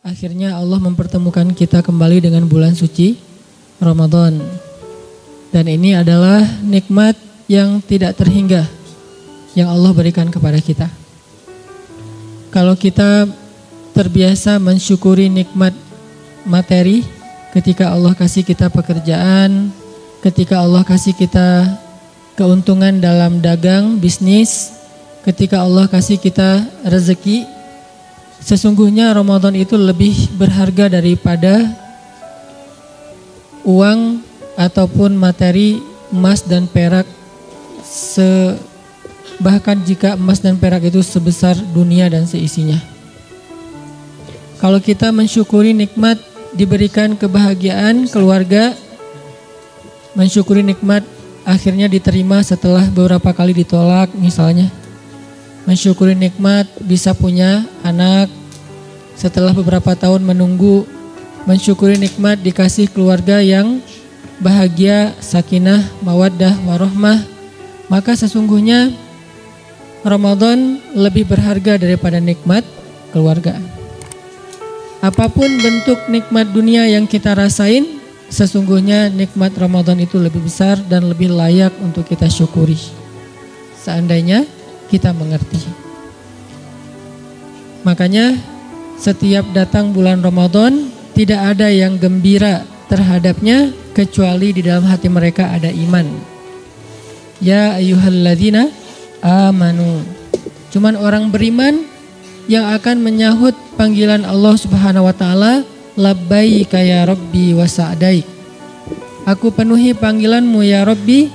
akhirnya Allah mempertemukan kita kembali dengan bulan suci Ramadan. Dan ini adalah nikmat yang tidak terhingga yang Allah berikan kepada kita. Kalau kita terbiasa mensyukuri nikmat materi, ketika Allah kasih kita pekerjaan, ketika Allah kasih kita keuntungan dalam dagang, bisnis, ketika Allah kasih kita rezeki, sesungguhnya Ramadan itu lebih berharga daripada uang ataupun materi emas dan perak, bahkan jika emas dan perak itu sebesar dunia dan seisinya. Kalau kita mensyukuri nikmat diberikan kebahagiaan keluarga, mensyukuri nikmat akhirnya diterima setelah beberapa kali ditolak misalnya, mensyukuri nikmat bisa punya anak setelah beberapa tahun menunggu, mensyukuri nikmat dikasih keluarga yang bahagia, sakinah, mawaddah, warahmah, maka sesungguhnya Ramadan lebih berharga daripada nikmat keluarga. Apapun bentuk nikmat dunia yang kita rasain, sesungguhnya nikmat Ramadan itu lebih besar dan lebih layak untuk kita syukuri. Seandainya kita mengerti. Makanya setiap datang bulan Ramadan, tidak ada yang gembira terhadapnya kecuali di dalam hati mereka ada iman. Ya ayyuhalladzina amanu. Cuman orang beriman yang akan menyahut panggilan Allah Subhanahu wa taala, labbaika ya Rabbi wa sa'daik. Aku penuhi panggilanmu ya Rabbi,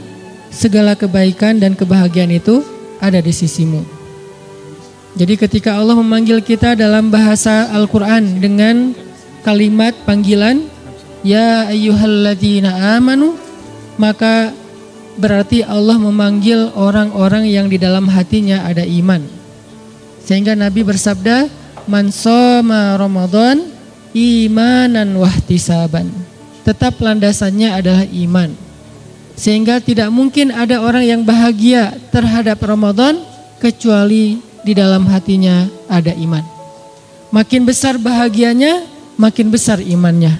segala kebaikan dan kebahagiaan itu ada di sisimu. Jadi ketika Allah memanggil kita dalam bahasa Al-Quran dengan kalimat panggilan ya ayyuhalladzina amanu, maka berarti Allah memanggil orang-orang yang di dalam hatinya ada iman. Sehingga Nabi bersabda, man shoma Ramadan imanan wahtisaban. Tetap landasannya adalah iman. Sehingga tidak mungkin ada orang yang bahagia terhadap Ramadan kecuali di dalam hatinya ada iman. Makin besar bahagianya, makin besar imannya.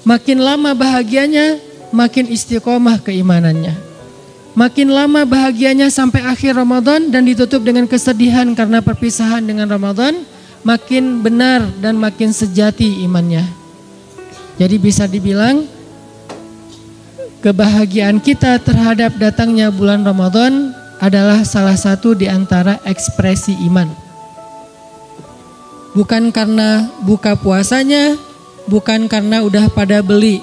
Makin lama bahagianya, makin istiqomah keimanannya. Makin lama bahagianya sampai akhir Ramadan dan ditutup dengan kesedihan karena perpisahan dengan Ramadan, makin benar dan makin sejati imannya. Jadi bisa dibilang kebahagiaan kita terhadap datangnya bulan Ramadan adalah salah satu di antara ekspresi iman. Bukan karena buka puasanya, bukan karena udah pada beli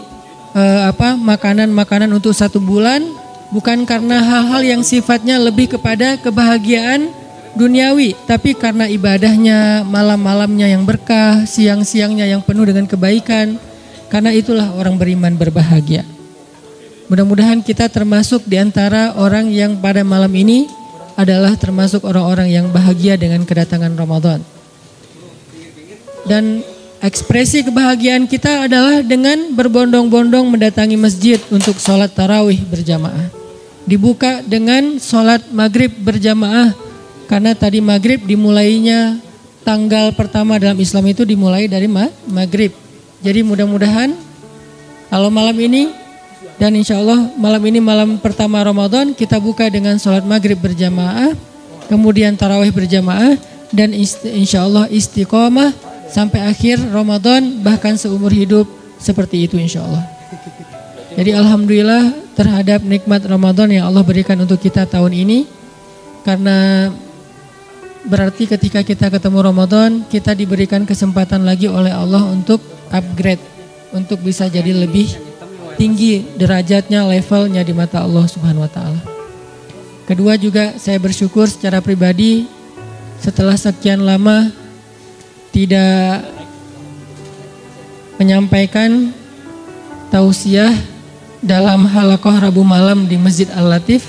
makanan-makanan untuk 1 bulan, bukan karena hal-hal yang sifatnya lebih kepada kebahagiaan duniawi, tapi karena ibadahnya, malam-malamnya yang berkah, siang-siangnya yang penuh dengan kebaikan. Karena itulah orang beriman berbahagia. Mudah-mudahan kita termasuk di antara orang yang pada malam ini adalah termasuk orang-orang yang bahagia dengan kedatangan Ramadan. Dan ekspresi kebahagiaan kita adalah dengan berbondong-bondong mendatangi masjid untuk sholat tarawih berjamaah. Dibuka dengan sholat maghrib berjamaah, karena tadi maghrib dimulainya tanggal pertama dalam Islam itu dimulai dari maghrib. Jadi mudah-mudahan kalau malam ini dan insya Allah malam ini malam pertama Ramadan kita buka dengan sholat maghrib berjamaah, kemudian tarawih berjamaah, dan insya Allah istiqomah sampai akhir Ramadan, bahkan seumur hidup seperti itu insya Allah. Jadi alhamdulillah terhadap nikmat Ramadan yang Allah berikan untuk kita tahun ini, karena berarti ketika kita ketemu Ramadan kita diberikan kesempatan lagi oleh Allah untuk upgrade, untuk bisa jadi lebih tinggi derajatnya, levelnya di mata Allah Subhanahu wa taala. Kedua juga saya bersyukur secara pribadi setelah sekian lama tidak menyampaikan tausiah dalam halaqah Rabu malam di Masjid Al-Latif.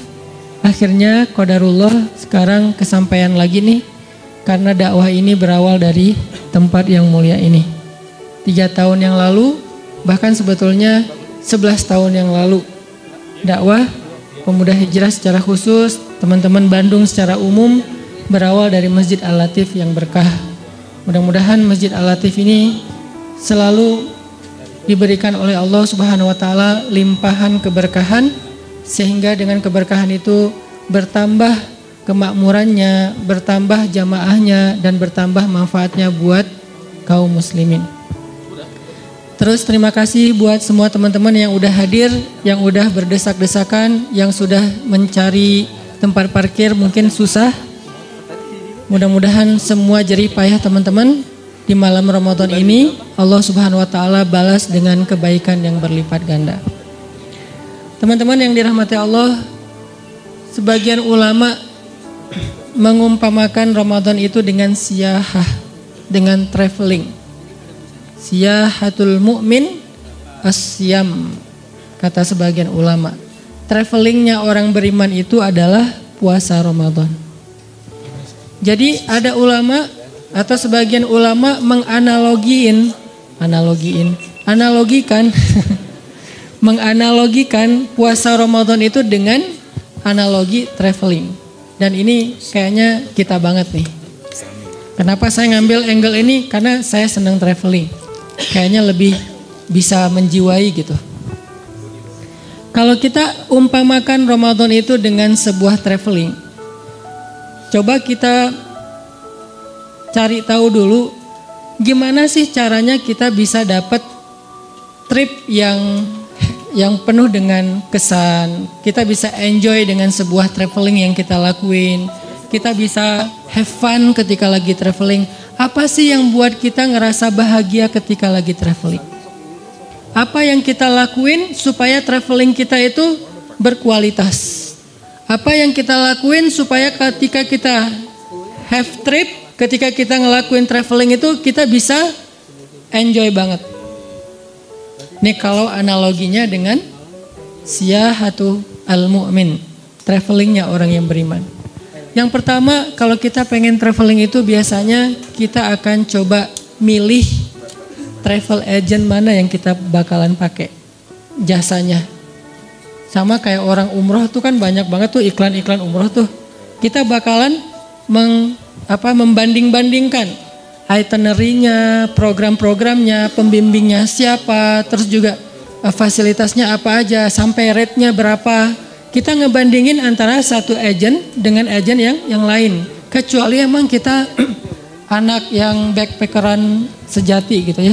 Akhirnya qadarullah sekarang kesampaian lagi nih, karena dakwah ini berawal dari tempat yang mulia ini. 3 tahun yang lalu, bahkan sebetulnya 11 tahun yang lalu, dakwah pemuda hijrah secara khusus, teman-teman Bandung secara umum berawal dari Masjid Al-Latif yang berkah. Mudah-mudahan Masjid Al-Latif ini selalu diberikan oleh Allah Subhanahu wa taala limpahan keberkahan, sehingga dengan keberkahan itu bertambah kemakmurannya, bertambah jamaahnya, dan bertambah manfaatnya buat kaum muslimin. Terus terima kasih buat semua teman-teman yang udah hadir, yang udah berdesak-desakan, yang sudah mencari tempat parkir mungkin susah. Mudah-mudahan semua jerih payah teman-teman di malam Ramadan ini Allah Subhanahu wa taala balas dengan kebaikan yang berlipat ganda. Teman-teman yang dirahmati Allah, sebagian ulama mengumpamakan Ramadan itu dengan siyahah, dengan traveling. Siyahatul mu'min asyam, kata sebagian ulama. Travelingnya orang beriman itu adalah puasa Ramadan. Jadi ada ulama atau sebagian ulama menganalogikan puasa Ramadan itu dengan analogi traveling. Dan ini kayaknya kita banget nih. Kenapa saya ngambil angle ini? Karena saya senang traveling. Kayaknya lebih bisa menjiwai gitu. Kalau kita umpamakan Ramadan itu dengan sebuah traveling, coba kita cari tahu dulu gimana sih caranya kita bisa dapat trip yang penuh dengan kesan. Kita bisa enjoy dengan sebuah traveling yang kita lakuin. Kita bisa have fun ketika lagi traveling. Apa sih yang buat kita ngerasa bahagia ketika lagi traveling? Apa yang kita lakuin supaya traveling kita itu berkualitas? Apa yang kita lakuin supaya ketika kita have trip, ketika kita ngelakuin traveling itu kita bisa enjoy banget. Nih kalau analoginya dengan siyahatu al-mu'min, travelingnya orang yang beriman. Yang pertama, kalau kita pengen traveling itu biasanya kita akan coba milih travel agent mana yang kita bakalan pakai jasanya. Sama kayak orang umroh tuh kan banyak banget tuh iklan-iklan umroh tuh. Kita bakalan membanding-bandingkan itinerary-nya, program-programnya, pembimbingnya siapa, terus juga fasilitasnya apa aja, sampai rate-nya berapa. Kita ngebandingin antara satu agent dengan agent yang lain. Kecuali emang kita anak yang backpackeran sejati gitu ya.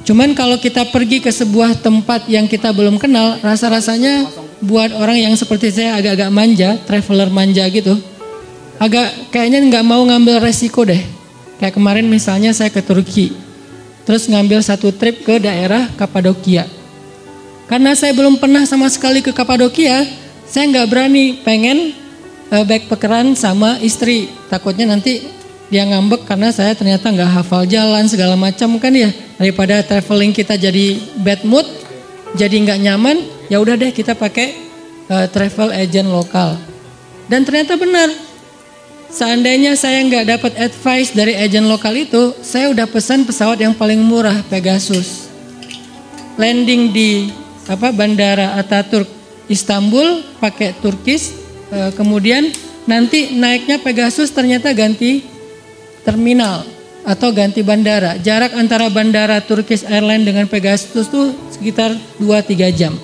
Cuman kalau kita pergi ke sebuah tempat yang kita belum kenal, rasa-rasanya buat orang yang seperti saya agak-agak manja, traveler manja gitu, agak kayaknya nggak mau ngambil resiko deh. Kayak kemarin misalnya saya ke Turki, terus ngambil satu trip ke daerah Kapadokia. Karena saya belum pernah sama sekali ke Kapadokia, saya nggak berani pengen backpackeran sama istri. Takutnya nanti dia ngambek karena saya ternyata nggak hafal jalan segala macam kan ya. Daripada traveling kita jadi bad mood, jadi nggak nyaman, ya udah deh kita pakai travel agent lokal. Dan ternyata benar. Seandainya saya nggak dapat advice dari agent lokal itu, saya udah pesan pesawat yang paling murah, Pegasus. Landing di Bandara Ataturk Istanbul pakai Turkish, kemudian nanti naiknya Pegasus ternyata ganti terminal atau ganti bandara. Jarak antara bandara Turkish Airlines dengan Pegasus tuh sekitar 2-3 jam.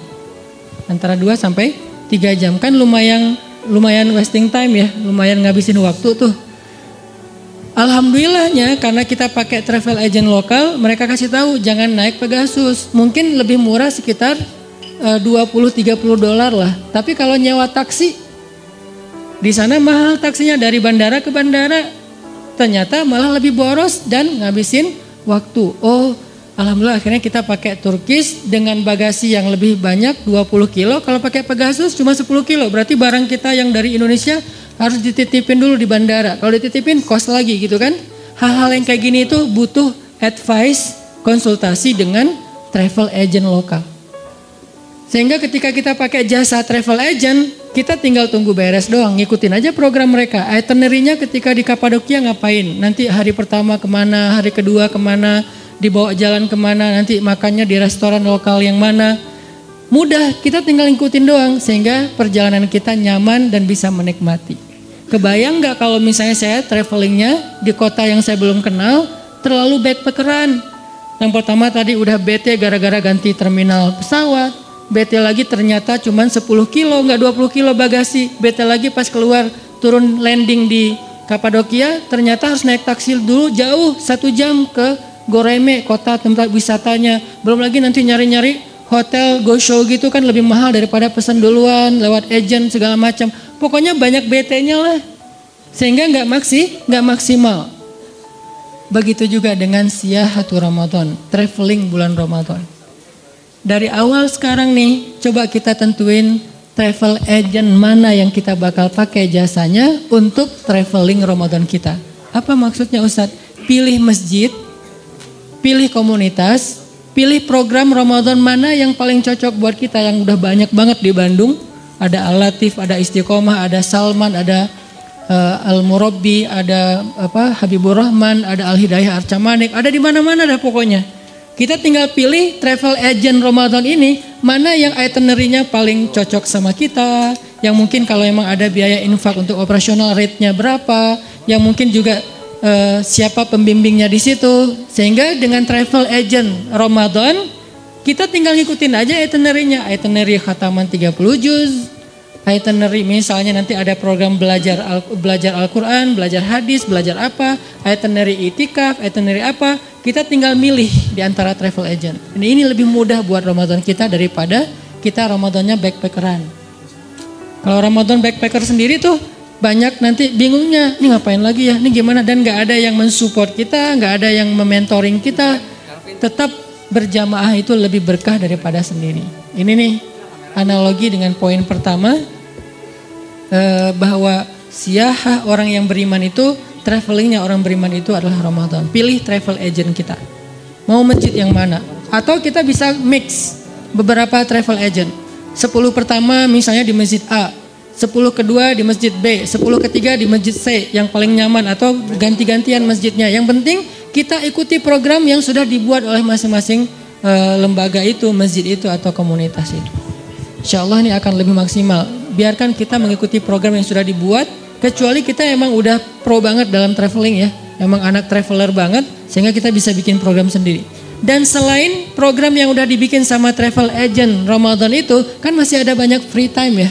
Antara 2 sampai 3 jam. Kan lumayan wasting time ya, lumayan ngabisin waktu tuh. Alhamdulillahnya karena kita pakai travel agent lokal, mereka kasih tahu jangan naik Pegasus. Mungkin lebih murah sekitar $20-30 lah. Tapi kalau nyewa taksi di sana mahal taksinya dari bandara ke bandara. Ternyata malah lebih boros dan ngabisin waktu. Oh, alhamdulillah akhirnya kita pakai Turkish dengan bagasi yang lebih banyak 20 kilo. Kalau pakai Pegasus cuma 10 kilo. Berarti barang kita yang dari Indonesia harus dititipin dulu di bandara. Kalau dititipin cost lagi gitu kan. Hal-hal yang kayak gini itu butuh advice, konsultasi dengan travel agent lokal. Sehingga ketika kita pakai jasa travel agent, kita tinggal tunggu beres doang, ngikutin aja program mereka. Itinerary-nya ketika di Kapadokia ngapain, nanti hari pertama kemana, hari kedua kemana, dibawa jalan kemana, nanti makannya di restoran lokal yang mana. Mudah, kita tinggal ngikutin doang, sehingga perjalanan kita nyaman dan bisa menikmati. Kebayang gak kalau misalnya saya travelingnya di kota yang saya belum kenal, terlalu backpackeran. Yang pertama tadi udah bete gara-gara ganti terminal pesawat. Bete lagi ternyata cuma 10 kilo, nggak 20 kilo bagasi. Bete lagi pas keluar turun landing di Kapadokia, ternyata harus naik taksi dulu jauh 1 jam ke Goreme, kota tempat wisatanya. Belum lagi nanti nyari-nyari hotel go show gitu kan lebih mahal daripada pesan duluan lewat agent segala macam. Pokoknya banyak BT-nya lah. Sehingga nggak maksimal. Begitu juga dengan siyahatu Ramadan, traveling bulan Ramadan. Dari awal sekarang nih, coba kita tentuin travel agent mana yang kita bakal pakai jasanya untuk traveling Ramadan kita. Apa maksudnya Ustadz? Pilih masjid, pilih komunitas, pilih program Ramadan mana yang paling cocok buat kita yang udah banyak banget di Bandung. Ada Al-Latif, ada Istiqomah, ada Salman, ada Al-Murabbi, ada Habibur Rahman, ada Al-Hidayah Arcamanik, ada di mana-mana dah pokoknya. Kita tinggal pilih travel agent Ramadan ini mana yang itinerary-nya paling cocok sama kita, yang mungkin kalau emang ada biaya infak untuk operasional rate-nya berapa, yang mungkin juga siapa pembimbingnya di situ. Sehingga dengan travel agent Ramadan kita tinggal ngikutin aja itinerary-nya, itinerary khataman 30 juz. Itinerary misalnya nanti ada program belajar Al-Quran, belajar hadis, belajar apa, itinerary itikaf, itinerary apa, kita tinggal milih di antara travel agent. Ini lebih mudah buat Ramadan kita daripada kita Ramadannya backpackeran. Kalau Ramadan backpacker sendiri tuh banyak nanti bingungnya, ini ngapain lagi ya, ini gimana, dan gak ada yang mensupport kita, gak ada yang mementoring kita. Tetap berjamaah itu lebih berkah daripada sendiri. Ini nih analogi dengan poin pertama, bahwa siyahah orang yang beriman itu, travelingnya orang beriman itu adalah Ramadan. Pilih travel agent kita. Mau masjid yang mana? Atau kita bisa mix beberapa travel agent. 10 pertama misalnya di masjid A, 10 kedua di masjid B, 10 ketiga di masjid C yang paling nyaman, atau ganti-gantian masjidnya. Yang penting kita ikuti program yang sudah dibuat oleh masing-masing lembaga itu, masjid itu atau komunitas itu. Insya Allah ini akan lebih maksimal. Biarkan kita mengikuti program yang sudah dibuat, kecuali kita emang udah pro banget dalam traveling ya, emang anak traveler banget, sehingga kita bisa bikin program sendiri. Dan selain program yang udah dibikin sama travel agent Ramadan itu, kan masih ada banyak free time ya,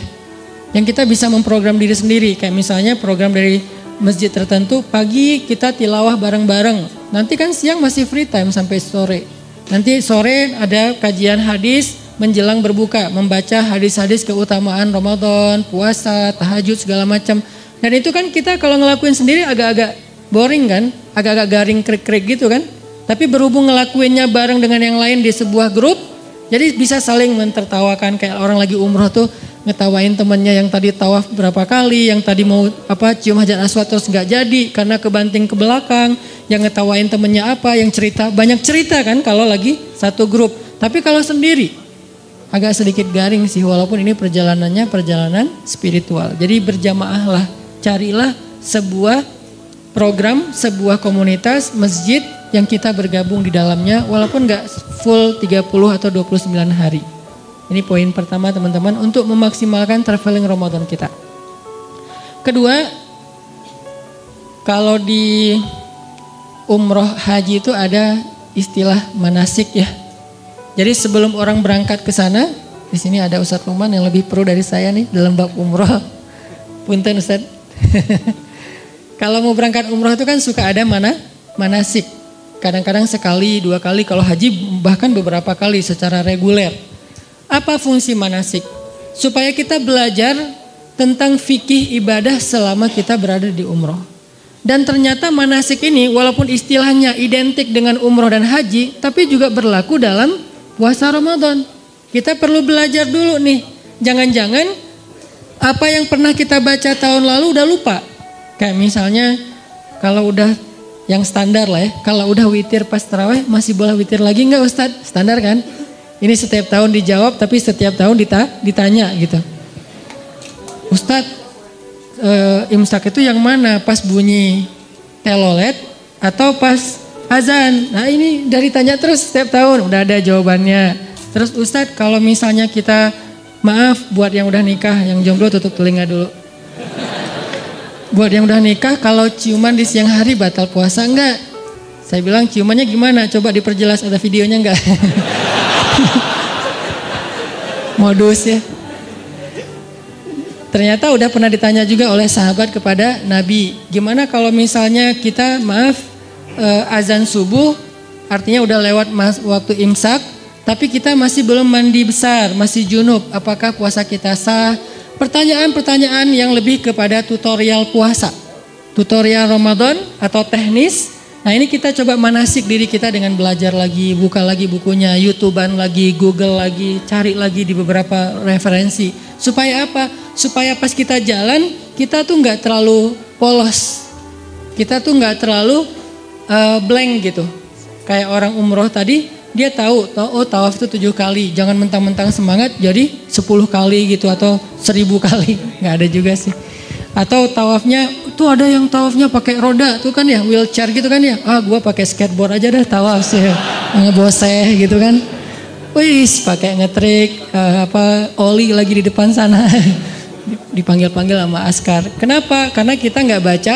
yang kita bisa memprogram diri sendiri. Kayak misalnya program dari masjid tertentu, pagi kita tilawah bareng-bareng, nanti kan siang masih free time sampai sore. Nanti sore ada kajian hadis, menjelang berbuka, membaca hadis-hadis keutamaan Ramadan, puasa, tahajud segala macam. Dan itu kan kita kalau ngelakuin sendiri agak-agak boring kan, agak-agak garing krik-krik gitu kan. Tapi berhubung ngelakuinnya bareng dengan yang lain di sebuah grup, jadi bisa saling mentertawakan. Kayak orang lagi umroh tuh ngetawain temennya yang tadi tawaf berapa kali, yang tadi mau cium hajar aswad terus nggak jadi karena kebanting ke belakang, yang ngetawain temennya apa, yang cerita, banyak cerita kan kalau lagi satu grup. Tapi kalau sendiri agak sedikit garing sih, walaupun ini perjalanannya perjalanan spiritual. Jadi berjamaahlah, carilah sebuah program, sebuah komunitas, masjid yang kita bergabung di dalamnya, walaupun gak full 30 atau 29 hari. Ini poin pertama teman-teman, untuk memaksimalkan traveling Ramadan kita. Kedua, kalau di umroh haji itu ada istilah manasik ya. Jadi sebelum orang berangkat ke sana, di sini ada Ustadz Luman yang lebih pro dari saya nih dalam bab umroh. Punten Ustadz. Kalau mau berangkat umroh itu kan suka ada manasik. Kadang-kadang sekali, 2 kali, kalau haji bahkan beberapa kali secara reguler. Apa fungsi manasik? Supaya kita belajar tentang fikih ibadah selama kita berada di umroh. Dan ternyata manasik ini walaupun istilahnya identik dengan umroh dan haji, tapi juga berlaku dalam puasa Ramadan. Kita perlu belajar dulu nih. Jangan-jangan apa yang pernah kita baca tahun lalu udah lupa. Kayak misalnya kalau udah yang standar lah ya, kalau udah witir pas tarawih masih boleh witir lagi enggak Ustadz? Standar kan? Ini setiap tahun dijawab tapi setiap tahun ditanya gitu. Ustadz, imsak itu yang mana? Pas bunyi telolet atau pas azan? Nah ini dari tanya terus setiap tahun udah ada jawabannya. Terus Ustadz, kalau misalnya kita, maaf buat yang udah nikah, yang jomblo tutup telinga dulu. Buat yang udah nikah, kalau ciuman di siang hari batal puasa enggak? Saya bilang ciumannya gimana? Coba diperjelas, ada videonya enggak? Modus ya. Ternyata udah pernah ditanya juga oleh sahabat kepada Nabi. Gimana kalau misalnya kita azan subuh, artinya udah lewat waktu imsak, tapi kita masih belum mandi besar, masih junub. Apakah puasa kita sah? Pertanyaan-pertanyaan yang lebih kepada tutorial puasa. Tutorial Ramadan atau teknis. Nah ini kita coba manasik diri kita dengan belajar lagi, buka lagi bukunya, YouTubean lagi, Google lagi, cari lagi di beberapa referensi. Supaya apa? Supaya pas kita jalan, kita tuh nggak terlalu polos. Kita tuh nggak terlalu blank gitu. Kayak orang umroh tadi, dia tahu, oh tawaf itu 7 kali. Jangan mentang-mentang semangat jadi 10 kali gitu atau 1000 kali. Nggak ada juga sih. Atau tawafnya, tuh ada yang tawafnya pakai roda tuh kan ya, wheelchair gitu kan ya. Gua pakai skateboard aja dah tawaf sih, ngeboseh gitu kan. Wis pakai ngetrik, oli lagi di depan sana. Dipanggil-panggil sama askar. Kenapa? Karena kita nggak baca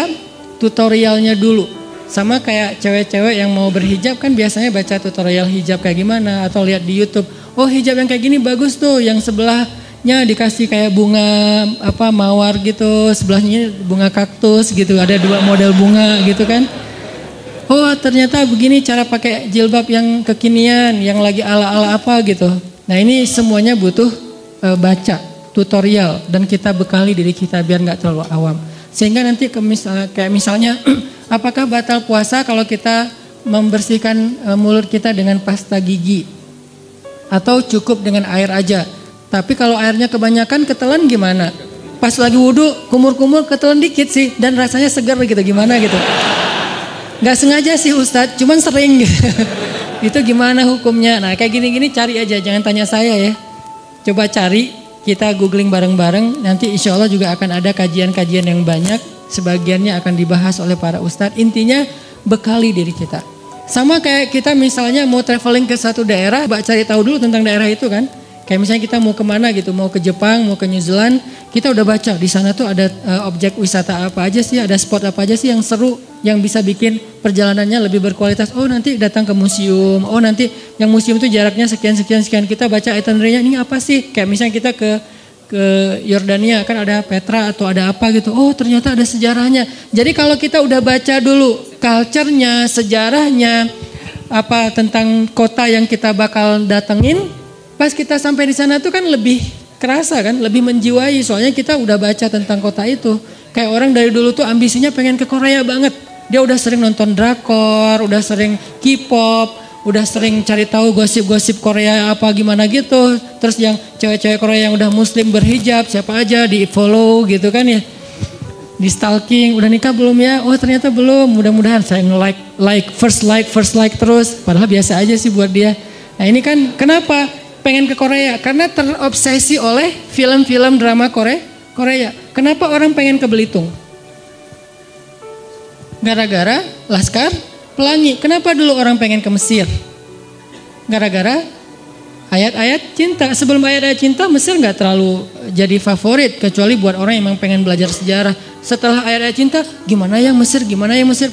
tutorialnya dulu. Sama kayak cewek-cewek yang mau berhijab kan biasanya baca tutorial hijab kayak gimana atau lihat di YouTube. Oh hijab yang kayak gini bagus tuh, yang sebelahnya dikasih kayak bunga mawar gitu, sebelahnya bunga kaktus gitu, ada 2 model bunga gitu kan. Oh ternyata begini cara pakai jilbab yang kekinian, yang lagi ala-ala apa gitu. Nah ini semuanya butuh baca tutorial dan kita bekali diri kita biar nggak terlalu awam. Sehingga nanti kayak misalnya apakah batal puasa kalau kita membersihkan mulut kita dengan pasta gigi atau cukup dengan air aja. Tapi kalau airnya kebanyakan ketelan gimana? Pas lagi wudhu kumur-kumur ketelan dikit sih dan rasanya segar gitu, gimana gitu. Gak sengaja sih Ustadz, cuman sering gitu. Itu gimana hukumnya? Nah kayak gini-gini cari aja, jangan tanya saya ya. Coba cari, kita googling bareng-bareng. Nanti insya Allah juga akan ada kajian-kajian yang banyak. Sebagiannya akan dibahas oleh para Ustadz. Intinya bekali diri kita. Sama kayak kita misalnya mau traveling ke satu daerah, cari tahu dulu tentang daerah itu kan. Kayak misalnya kita mau kemana gitu, mau ke Jepang, mau ke New Zealand, kita udah baca di sana tuh ada objek wisata apa aja sih, ada spot apa aja sih yang seru, yang bisa bikin perjalanannya lebih berkualitas. Oh nanti datang ke museum, oh nanti yang museum itu jaraknya sekian, kita baca itinerary-nya ini apa sih. Kayak misalnya kita ke Yordania kan ada Petra atau ada apa gitu, oh ternyata ada sejarahnya. Jadi kalau kita udah baca dulu culture-nya, sejarahnya, apa tentang kota yang kita bakal datengin, pas kita sampai di sana tuh kan lebih kerasa kan, lebih menjiwai soalnya kita udah baca tentang kota itu. Kayak orang dari dulu tuh ambisinya pengen ke Korea banget. Dia udah sering nonton drakor, udah sering K-pop, udah sering cari tahu gosip-gosip Korea apa gimana gitu. Terus yang cewek-cewek Korea yang udah muslim berhijab siapa aja di follow gitu kan ya. Di stalking, udah nikah belum ya? Oh ternyata belum, mudah-mudahan saya first like terus. Padahal biasa aja sih buat dia. Nah ini kan kenapa pengen ke Korea? Karena terobsesi oleh film-film drama Korea. Kenapa orang pengen ke Belitung? Gara-gara Laskar Pelangi. Kenapa dulu orang pengen ke Mesir? Gara-gara ayat-ayat cinta. Sebelum ayat-ayat cinta Mesir nggak terlalu jadi favorit kecuali buat orang yang memang pengen belajar sejarah. Setelah ayat-ayat cinta, gimana yang Mesir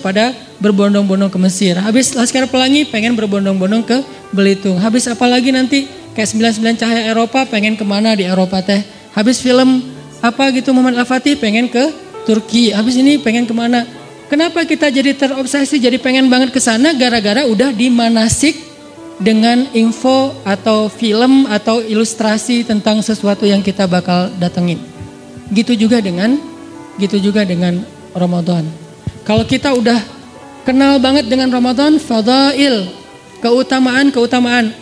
pada berbondong-bondong ke Mesir. Habis Laskar Pelangi pengen berbondong-bondong ke Belitung. Habis apalagi nanti kayak 99 Cahaya Eropa pengen kemana di Eropa teh. Habis film apa gitu Muhammad Al-Fatih pengen ke Turki. Habis ini pengen kemana. Kenapa kita jadi terobsesi, jadi pengen banget ke sana gara-gara udah dimanasik dengan info atau film atau ilustrasi tentang sesuatu yang kita bakal datengin. Gitu juga dengan Ramadan. Kalau kita udah kenal banget dengan Ramadan, fadail, keutamaan.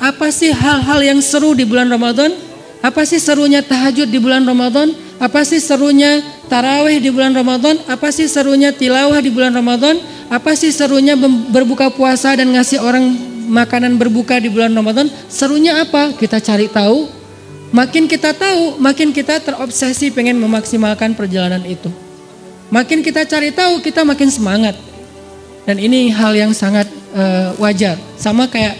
Apa sih hal-hal yang seru di bulan Ramadan? Apa sih serunya tahajud di bulan Ramadan? Apa sih serunya tarawih di bulan Ramadan? Apa sih serunya tilawah di bulan Ramadan? Apa sih serunya berbuka puasa dan ngasih orang makanan berbuka di bulan Ramadan? Serunya apa? Kita cari tahu. Makin kita tahu, makin kita terobsesi pengen memaksimalkan perjalanan itu. Makin kita cari tahu, kita makin semangat. Dan ini hal yang sangat wajar. Sama kayak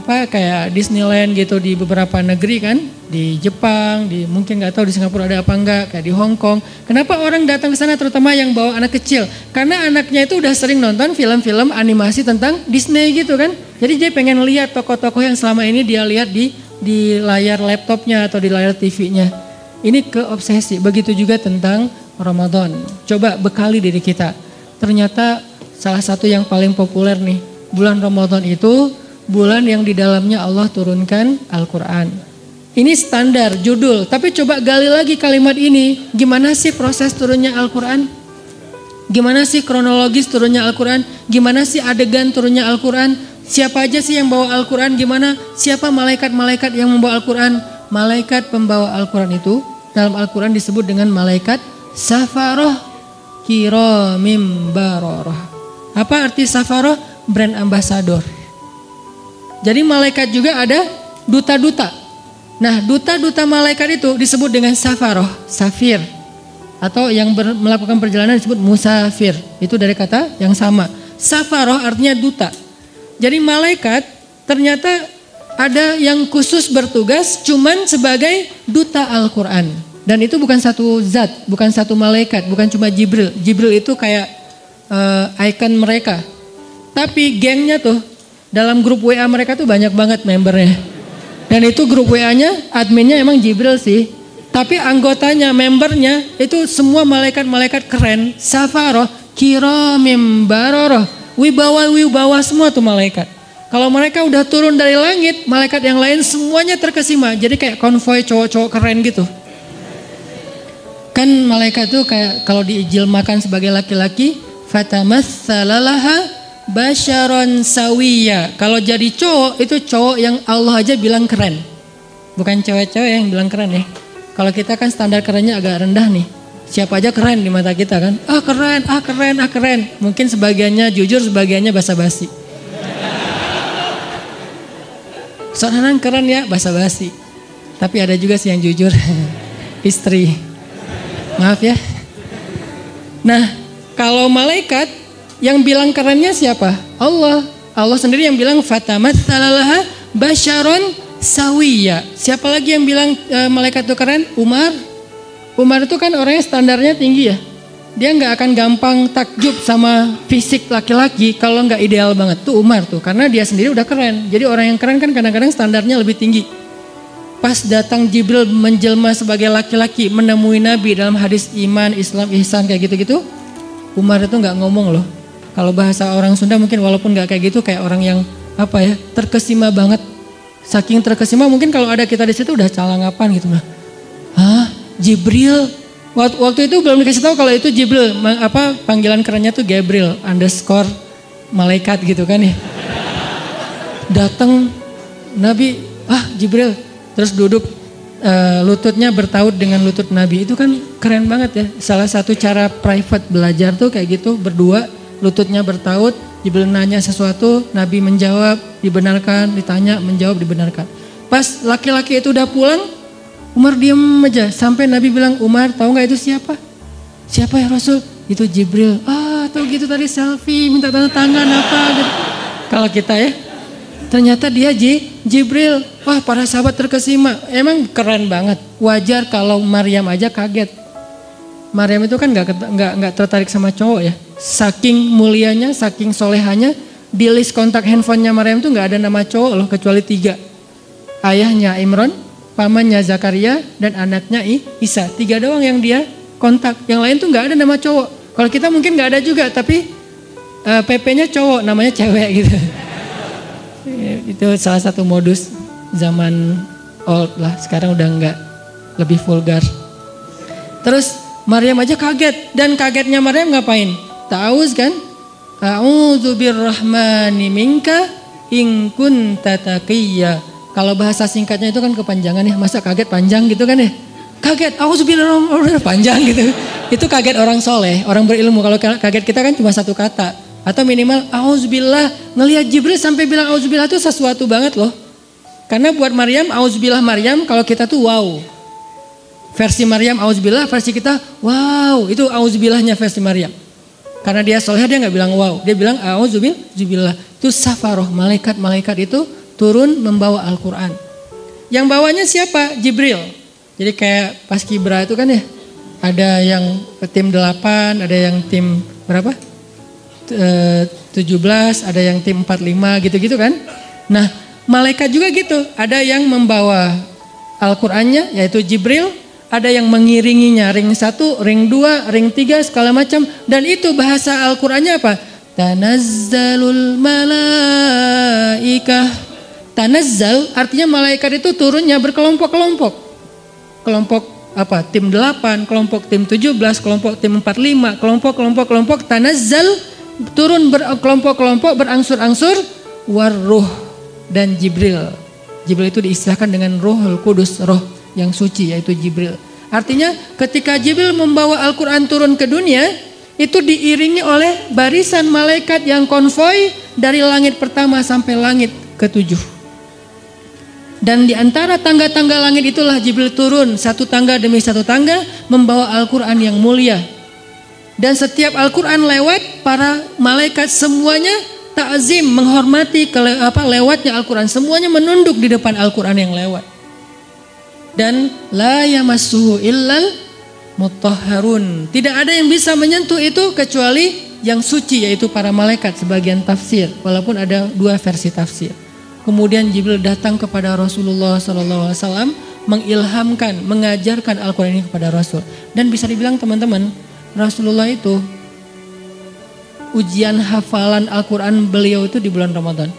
kayak Disneyland gitu di beberapa negeri kan, di Jepang, di mungkin nggak tahu di Singapura ada apa enggak, kayak di Hong Kong. Kenapa orang datang ke sana terutama yang bawa anak kecil? Karena anaknya itu udah sering nonton film-film animasi tentang Disney gitu kan. Jadi dia pengen lihat tokoh-tokoh yang selama ini dia lihat di layar laptopnya atau di layar TV-nya. Ini keobsesi. Begitu juga tentang Ramadan. Coba bekali diri kita. Ternyata salah satu yang paling populer nih, bulan Ramadan itu bulan yang di dalamnya Allah turunkan Al-Quran. Ini standar judul, tapi coba gali lagi kalimat ini. Gimana sih proses turunnya Al-Quran? Gimana sih kronologis turunnya Al-Quran? Gimana sih adegan turunnya Al-Quran? Siapa aja sih yang bawa Al-Quran? Gimana? Siapa malaikat-malaikat yang membawa Al-Quran? Malaikat pembawa Al-Quran itu dalam Al-Quran disebut dengan malaikat safaroh kiramim baroroh. Apa arti safaroh? Brand ambassador. Jadi malaikat juga ada duta-duta. Nah, duta-duta malaikat itu disebut dengan safaroh, safir. Atau yang melakukan perjalanan disebut musafir. Itu dari kata yang sama. Safaroh artinya duta. Jadi malaikat ternyata ada yang khusus bertugas cuman sebagai duta Al-Quran. Dan itu bukan satu zat, bukan satu malaikat, bukan cuma Jibril. Jibril itu kayak ikon mereka. Tapi gengnya tuh, dalam grup WA mereka tuh banyak banget membernya. Dan itu grup WA-nya, adminnya emang Jibril sih. Tapi anggotanya, membernya itu semua malaikat-malaikat keren. Safaroh, kiramim baroroh. Wibawa semua tuh malaikat. Kalau mereka udah turun dari langit, malaikat yang lain semuanya terkesima. Jadi kayak konvoi cowok-cowok keren gitu. Kan malaikat tuh kayak kalau diijilmakan sebagai laki-laki, fatamatsalalaha basyaron sawiya. Kalau jadi cowok itu cowok yang Allah aja bilang keren. Bukan cewek-cewek yang bilang keren ya. Kalau kita kan standar kerennya agak rendah nih. Siapa aja keren di mata kita kan. Keren. Mungkin sebagiannya jujur, sebagiannya basa-basi. Soalnya keren ya, basa-basi. Tapi ada juga sih yang jujur. Istri. Maaf ya. Nah, kalau malaikat yang bilang kerennya siapa? Allah. Allah sendiri yang bilang fatamatsalalaha basyaron sawiya. Siapa lagi yang bilang malaikat itu keren? Umar. Umar itu kan orangnya standarnya tinggi ya. Dia nggak akan gampang takjub sama fisik laki-laki kalau nggak ideal banget. Tuh Umar tuh, karena dia sendiri udah keren. Jadi orang yang keren kan kadang-kadang standarnya lebih tinggi. Pas datang Jibril menjelma sebagai laki-laki menemui Nabi dalam hadis iman, Islam, ihsan kayak gitu-gitu. Umar itu nggak ngomong loh. Kalau bahasa orang Sunda mungkin walaupun nggak kayak gitu, kayak orang yang terkesima banget. Saking terkesima mungkin kalau ada kita di situ udah calangapan gitu lah. Jibril. Waktu itu belum dikasih tahu kalau itu Jibril. Panggilan kerennya tuh Gabriel _ malaikat gitu kan ya. Datang Nabi, Jibril. Terus duduk lututnya bertaut dengan lutut Nabi. Itu kan keren banget ya. Salah satu cara private belajar tuh kayak gitu, berdua lututnya bertaut. Jibril nanya sesuatu, Nabi menjawab, dibenarkan, ditanya, menjawab, dibenarkan. Pas laki-laki itu udah pulang, Umar diem aja. Sampai Nabi bilang, Umar tahu gak itu siapa? Siapa ya Rasul? Itu Jibril. Tahu gitu tadi selfie, minta tanda tangan apa gitu. Kalau kita ya, ternyata dia Jibril. Wah, para sahabat terkesima. Emang keren banget. Wajar kalau Maryam aja kaget. Maryam itu kan nggak tertarik sama cowok ya. Saking mulianya, saking solehanya, di list kontak handphonenya Maryam tuh nggak ada nama cowok loh kecuali 3. Ayahnya Imran, pamannya Zakaria, dan anaknya Isa. 3 doang yang dia kontak. Yang lain tuh nggak ada nama cowok. Kalau kita mungkin nggak ada juga, tapi PP-nya cowok, namanya cewek gitu. Itu salah satu modus zaman old lah. Sekarang udah nggak, lebih vulgar. Terus Maryam aja kaget, dan kagetnya Maryam ngapain? Ta'awuz kan? A'udzu birrahmani minka in kunta taqiyya. Kalau bahasa singkatnya itu kan kepanjangan ya. Masa kaget panjang gitu kan ya? Kaget, auzubillahi panjang gitu. Itu kaget orang soleh, orang berilmu. Kalau kaget kita kan cuma satu kata. Atau minimal auzubillah. Ngelihat Jibril sampai bilang auzubillah itu sesuatu banget loh. Karena buat Maryam, auzubillah Maryam, kalau kita tuh wow. Versi Maryam auzubillah, versi kita wow. Itu auzubillahnya versi Maryam. Karena dia soleh, dia gak bilang wow. Dia bilang auzubillah. Itu safaroh, malaikat-malaikat itu turun membawa Al-Quran. Yang bawanya siapa? Jibril. Jadi kayak Paskibra itu kan ya, ada yang tim 8, ada yang tim berapa? 17, ada yang tim 45 gitu-gitu kan. Nah, malaikat juga gitu, ada yang membawa Al-Qur'annya yaitu Jibril, ada yang mengiringinya ring 1, ring 2, ring 3 segala macam, dan itu bahasa Al-Qur'annya apa? Tanazzalul malaikah. Tanazzal artinya malaikat itu turunnya berkelompok-kelompok. Kelompok apa? Tim 8, kelompok tim 17, kelompok tim 45, kelompok tanazzal turun berkelompok-kelompok berangsur-angsur warruh dan Jibril. Jibril itu diistilahkan dengan Ruhul Kudus, roh yang suci yaitu Jibril. Artinya ketika Jibril membawa Al-Quran turun ke dunia, itu diiringi oleh barisan malaikat yang konvoi dari langit pertama sampai langit ke-7. Dan di antara tangga-tangga langit itulah Jibril turun satu tangga demi satu tangga membawa Al-Quran yang mulia. Dan setiap Al-Quran lewat, para malaikat semuanya ta'zim, menghormati lewatnya Al-Quran. Semuanya menunduk di depan Al-Quran yang lewat. Dan la yamassuhu illal mutahharun. Tidak ada yang bisa menyentuh itu kecuali yang suci, yaitu para malaikat, sebagian tafsir. Walaupun ada dua versi tafsir. Kemudian Jibril datang kepada Rasulullah SAW, mengilhamkan, mengajarkan Al-Quran ini kepada Rasul. Dan bisa dibilang teman-teman, Rasulullah itu ujian hafalan Al-Quran beliau itu di bulan Ramadan.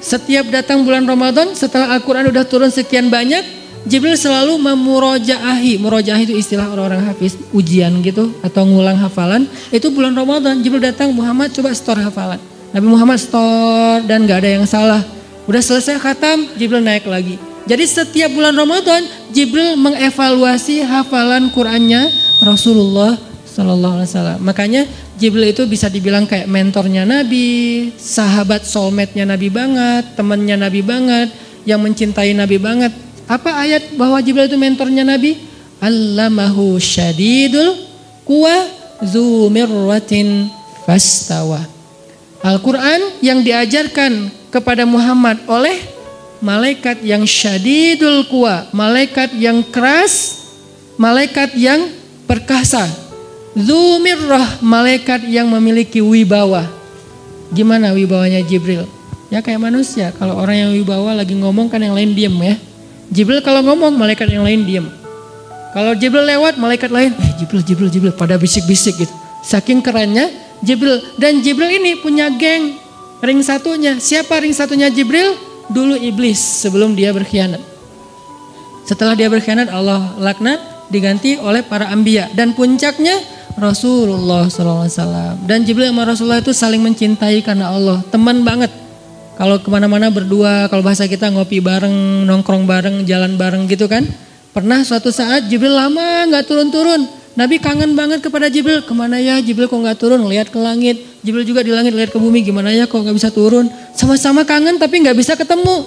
Setiap datang bulan Ramadan, setelah Al-Quran udah turun sekian banyak, Jibril selalu memurojaahi. Murojaahi itu istilah orang-orang hafiz, ujian gitu atau ngulang hafalan. Itu bulan Ramadan, Jibril datang, Muhammad coba store hafalan. Nabi Muhammad store dan gak ada yang salah. Udah selesai khatam, Jibril naik lagi. Jadi setiap bulan Ramadan, Jibril mengevaluasi hafalan Qur'annya Rasulullah Sallallahu Alaihi Wasallam. Makanya Jibril itu bisa dibilang kayak mentornya Nabi, sahabat soulmate-nya Nabi banget, temannya Nabi banget, yang mencintai Nabi banget. Apa ayat bahwa Jibril itu mentornya Nabi? Allamahu syadidul quwa dzu mirratin fastawa. Al-Quran yang diajarkan kepada Muhammad oleh malaikat yang syadidul quwa, malaikat yang keras, malaikat yang perkasa. Dzumirrah, malaikat yang memiliki wibawa. Gimana wibawanya Jibril? Ya kayak manusia, kalau orang yang wibawa lagi ngomong kan yang lain diem ya. Jibril kalau ngomong, malaikat yang lain diem. Kalau Jibril lewat, malaikat lain, Jibril, pada bisik-bisik gitu. Saking kerennya Jibril. Dan Jibril ini punya geng, ring satunya. Siapa ring satunya Jibril? Dulu iblis sebelum dia berkhianat. Setelah dia berkhianat, Allah laknat, diganti oleh para anbiya. Dan puncaknya Rasulullah SAW. Dan Jibril sama Rasulullah itu saling mencintai karena Allah. Teman banget. Kalau kemana-mana berdua, kalau bahasa kita ngopi bareng, nongkrong bareng, jalan bareng gitu kan. Pernah suatu saat Jibril lama gak turun-turun. Nabi kangen banget kepada Jibril. Kemana ya Jibril kok gak turun, lihat ke langit. Jibril juga di langit lihat ke bumi, gimana ya kok gak bisa turun. Sama-sama kangen tapi gak bisa ketemu.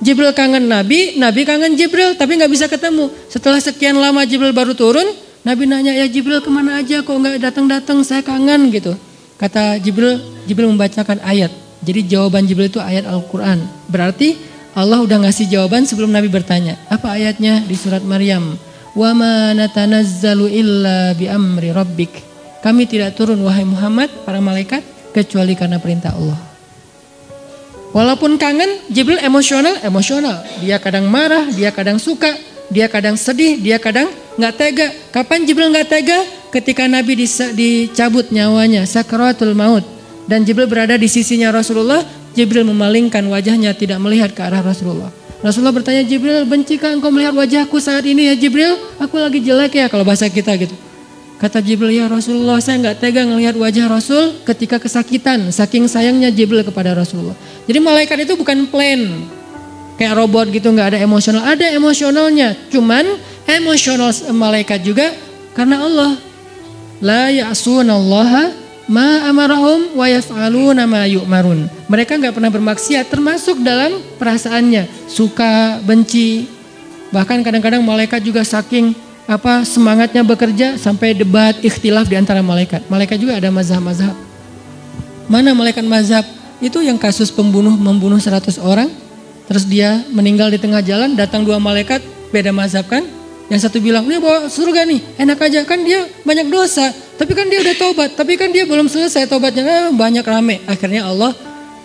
Jibril kangen Nabi, Nabi kangen Jibril tapi gak bisa ketemu. Setelah sekian lama Jibril baru turun, Nabi nanya, ya Jibril kemana aja kok gak datang-datang, saya kangen gitu. Kata Jibril membacakan ayat. Jadi jawaban Jibril itu ayat Al-Quran. Berarti Allah udah ngasih jawaban sebelum Nabi bertanya. Apa ayatnya? Di surat Maryam. Wa ma natanazzalu illa bi amri rabbik. Kami tidak turun wahai Muhammad, para malaikat, kecuali karena perintah Allah. Walaupun kangen, Jibril emosional. Dia kadang marah, dia kadang suka, dia kadang sedih, dia kadang gak tega. Kapan Jibril gak tega? Ketika Nabi dicabut nyawanya, sakaratul maut. Dan Jibril berada di sisinya Rasulullah, Jibril memalingkan wajahnya tidak melihat ke arah Rasulullah. Rasulullah bertanya, Jibril, bencikah engkau melihat wajahku saat ini ya Jibril? Aku lagi jelek ya, kalau bahasa kita gitu. Kata Jibril, ya Rasulullah, saya gak tega melihat wajah Rasul ketika kesakitan. Saking sayangnya Jibril kepada Rasulullah. Jadi malaikat itu bukan plain, kayak robot gitu, gak ada emosional. Ada emosionalnya, cuman emosional malaikat juga karena Allah. La ya'sunallaha ma amarahum wa yaf'aluna ma yu'marun. Mereka gak pernah bermaksiat, termasuk dalam perasaannya, suka, benci. Bahkan kadang-kadang malaikat juga saking semangatnya bekerja sampai debat, ikhtilaf di antara malaikat. Malaikat juga ada mazhab-mazhab. Mana malaikat mazhab? Itu yang kasus membunuh 100 orang. Terus dia meninggal di tengah jalan, datang 2 malaikat, beda mazhab kan. Yang satu bilang, ini bawa surga nih, enak aja kan dia banyak dosa. Tapi kan dia udah tobat, tapi kan dia belum selesai tobatnya, banyak rame. Akhirnya Allah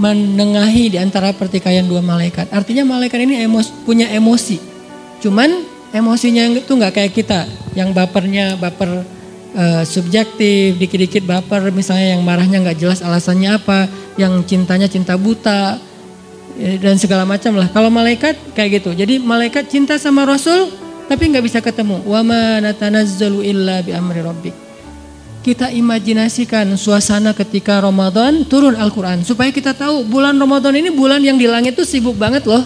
menengahi di antara pertikaian 2 malaikat. Artinya malaikat ini punya emosi. Cuman emosinya itu nggak kayak kita, yang bapernya baper subjektif, dikit-dikit baper, misalnya yang marahnya nggak jelas alasannya apa, yang cintanya cinta buta dan segala macam lah. Kalau malaikat kayak gitu. Jadi malaikat cinta sama Rasul tapi nggak bisa ketemu. Wa ma natanazzalu illa bi amri rabbik. Kita imajinasikan suasana ketika Ramadan turun Al-Quran supaya kita tahu bulan Ramadan ini bulan yang di langit tuh sibuk banget loh.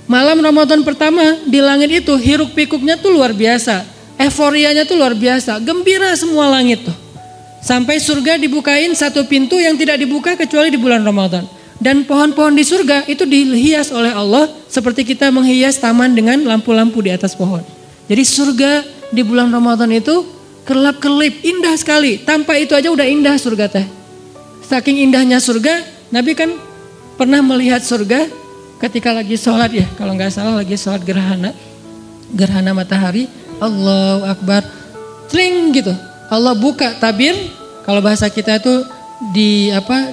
Malam Ramadan pertama di langit itu hiruk pikuknya tuh luar biasa. Euforianya tuh luar biasa. Gembira semua langit tuh. Sampai surga dibukain satu pintu yang tidak dibuka kecuali di bulan Ramadan. Dan pohon-pohon di surga itu dihias oleh Allah seperti kita menghias taman dengan lampu-lampu di atas pohon. Jadi surga di bulan Ramadan itu kerlap-kerlip, indah sekali. Tanpa itu aja udah indah surga teh. Saking indahnya surga, Nabi kan pernah melihat surga ketika lagi sholat ya. Kalau nggak salah lagi sholat gerhana matahari. Allahu Akbar, tring gitu. Allah buka tabir, kalau bahasa kita itu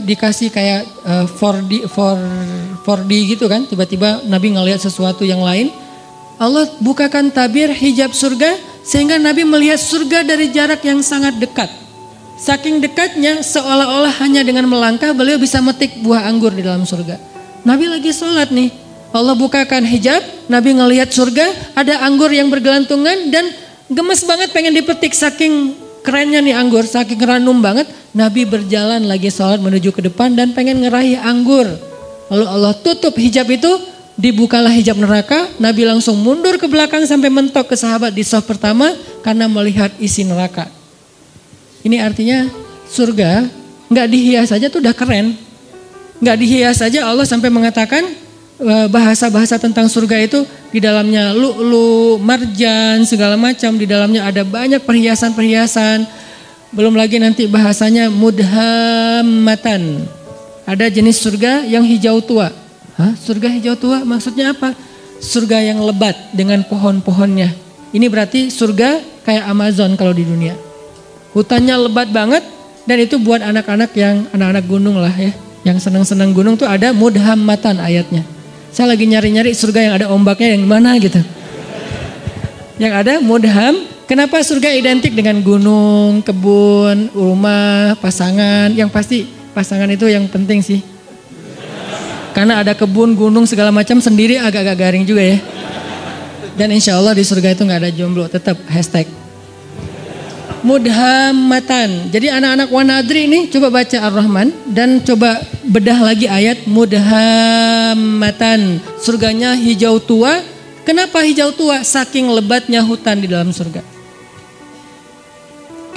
dikasih kayak 4D gitu kan. Tiba-tiba Nabi ngelihat sesuatu yang lain. Allah bukakan tabir hijab surga sehingga Nabi melihat surga dari jarak yang sangat dekat. Saking dekatnya seolah-olah hanya dengan melangkah beliau bisa metik buah anggur di dalam surga. Nabi lagi sholat nih, Allah bukakan hijab, Nabi ngelihat surga, ada anggur yang bergelantungan dan gemes banget pengen dipetik saking kerennya nih anggur, saking ranum banget. Nabi berjalan lagi sholat menuju ke depan dan pengen ngeraih anggur. Lalu Allah tutup hijab itu, dibukalah hijab neraka. Nabi langsung mundur ke belakang sampai mentok ke sahabat di saf pertama karena melihat isi neraka. Ini artinya surga nggak dihias saja tuh udah keren. Nggak dihias saja Allah sampai mengatakan bahasa-bahasa tentang surga itu di dalamnya lu'lu, marjan, segala macam. Di dalamnya ada banyak perhiasan-perhiasan. Belum lagi nanti bahasanya mudhammatan. Ada jenis surga yang hijau tua. Hah? Surga hijau tua maksudnya apa? Surga yang lebat dengan pohon-pohonnya. Ini berarti surga kayak Amazon kalau di dunia. Hutannya lebat banget dan itu buat anak-anak yang anak-anak gunung lah ya. Yang senang-senang gunung tuh ada mudhammatan ayatnya. Saya lagi nyari-nyari surga yang ada ombaknya yang mana gitu. Yang ada mudham. Kenapa surga identik dengan gunung, kebun, rumah, pasangan? Yang pasti pasangan itu yang penting sih. Karena ada kebun, gunung segala macam sendiri agak-agak garing juga ya. Dan insya Allah di surga itu nggak ada jomblo, tetap hashtag. Mudhammatan. Jadi anak-anak Wanadri ini coba baca Ar-Rahman dan coba bedah lagi ayat mudhammatan. Surganya hijau tua. Kenapa hijau tua? Saking lebatnya hutan di dalam surga.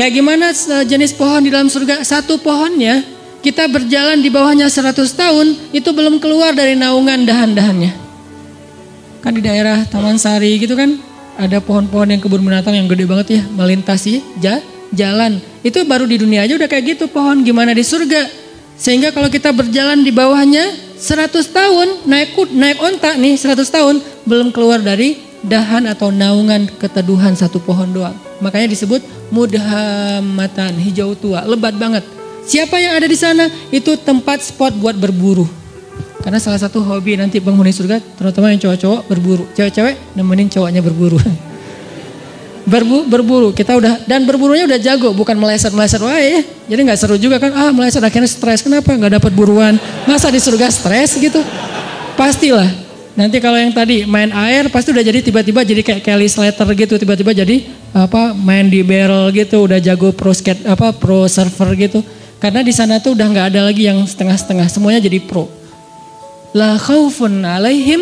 Kayak gimana jenis pohon di dalam surga? Satu pohonnya kita berjalan di bawahnya 100 tahun itu belum keluar dari naungan dahan-dahannya. Kan di daerah Taman Sari gitu kan ada pohon-pohon yang kebun binatang yang gede banget ya melintasi jalan. Itu baru di dunia aja udah kayak gitu pohon, gimana di surga. Sehingga kalau kita berjalan di bawahnya 100 tahun naik onta nih 100 tahun belum keluar dari dahan atau naungan keteduhan satu pohon doang. Makanya disebut mudhammatan, hijau tua, lebat banget. Siapa yang ada di sana? Itu tempat spot buat berburu. Karena salah satu hobi nanti penghuni surga, terutama yang cowok-cowok berburu. Cewek-cewek nemenin cowoknya berburu. Berburu, kita udah, dan berburunya udah jago, bukan meleset-meleset wae ya. Jadi gak seru juga kan, meleset akhirnya stres. Kenapa? Gak dapat buruan. Masa di surga stres gitu? Pastilah. Nanti kalau yang tadi main air pasti udah jadi tiba-tiba jadi kayak Kelly Slater gitu, tiba-tiba jadi main di barrel gitu, udah jago pro surfer gitu. Karena di sana tuh udah nggak ada lagi yang setengah-setengah, semuanya jadi pro. La khaufun alaihim